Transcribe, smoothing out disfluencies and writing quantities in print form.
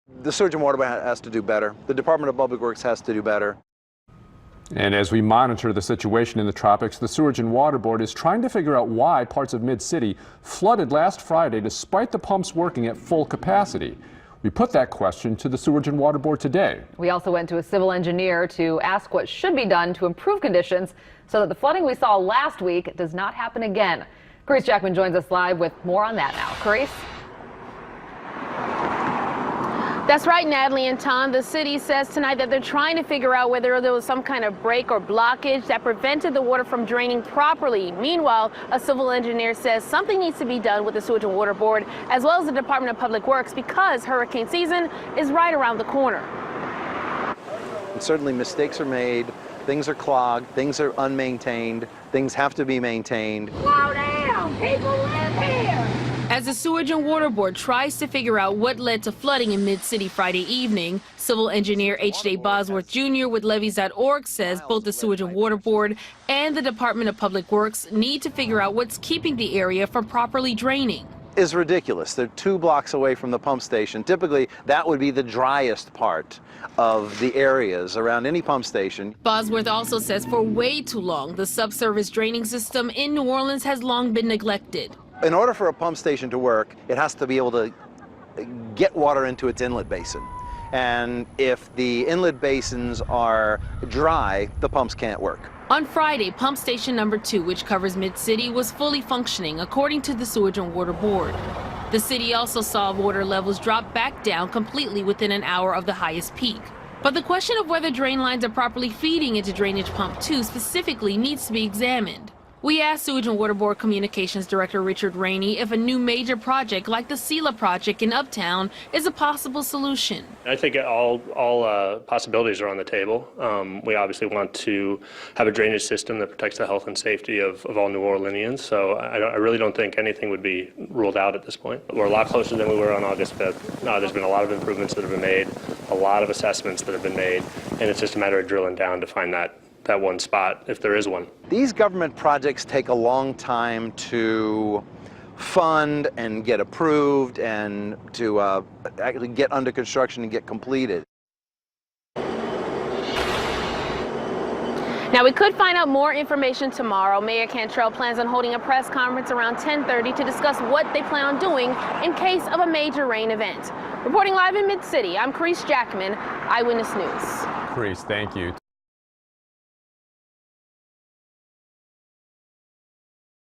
The Sewage and Water Board has to do better. The Department of Public Works has to do better. And as we monitor the situation in the tropics, the Sewage and Water Board is trying to figure out why parts of Mid-City flooded last Friday despite the pumps working at full capacity. We put that question to the Sewage and Water Board today. We also went to a civil engineer to ask what should be done to improve conditions so that the flooding we saw last week does not happen again. Carice Jackman joins us live with more on that now. Carice? That's right, Natalie and Tom. The city says tonight that they're trying to figure out whether there was some kind of break or blockage that prevented the water from draining properly. Meanwhile, a civil engineer says something needs to be done with the Sewage and Water Board as well as the Department of Public Works because hurricane season is right around the corner. And certainly mistakes are made, things are clogged, things are unmaintained, things have to be maintained. Slow down, people live here. As the Sewage and Water Board tries to figure out what led to flooding in Mid-City Friday evening, civil engineer H.J. Bosworth Jr. with Levees.org says both the Sewage and Water Board and the Department of Public Works need to figure out what's keeping the area from properly draining. Is ridiculous. They're 2 blocks away from the pump station. Typically, that would be the driest part of the areas around any pump station. Bosworth also says for way too long, the subsurface draining system in New Orleans has long been neglected. In order for a pump station to work, it has to be able to get water into its inlet basin. And if the inlet basins are dry, the pumps can't work. On Friday, pump station number 2, which covers Mid-City, was fully functioning, according to the Sewage and Water Board. The city also saw water levels drop back down completely within an hour of the highest peak. But the question of whether drain lines are properly feeding into Drainage Pump 2 specifically needs to be examined. We asked Sewage and Water Board Communications Director Richard Rainey if a new major project like the SELA project in Uptown is a possible solution. I think all possibilities are on the table. We obviously want to have a drainage system that protects the health and safety of all New Orleanians, so I really don't think anything would be ruled out at this point. We're a lot closer than we were on August 5th. There's been a lot of improvements that have been made, a lot of assessments that have been made, and it's just a matter of drilling down to find that one spot, if there is one. These government projects take a long time to fund and get approved and to actually get under construction and get completed. Now, we could find out more information tomorrow. Mayor Cantrell plans on holding a press conference around 10:30 to discuss what they plan on doing in case of a major rain event. Reporting live in Mid-City, I'm Carice Jackman, Eyewitness News. Carice, thank you.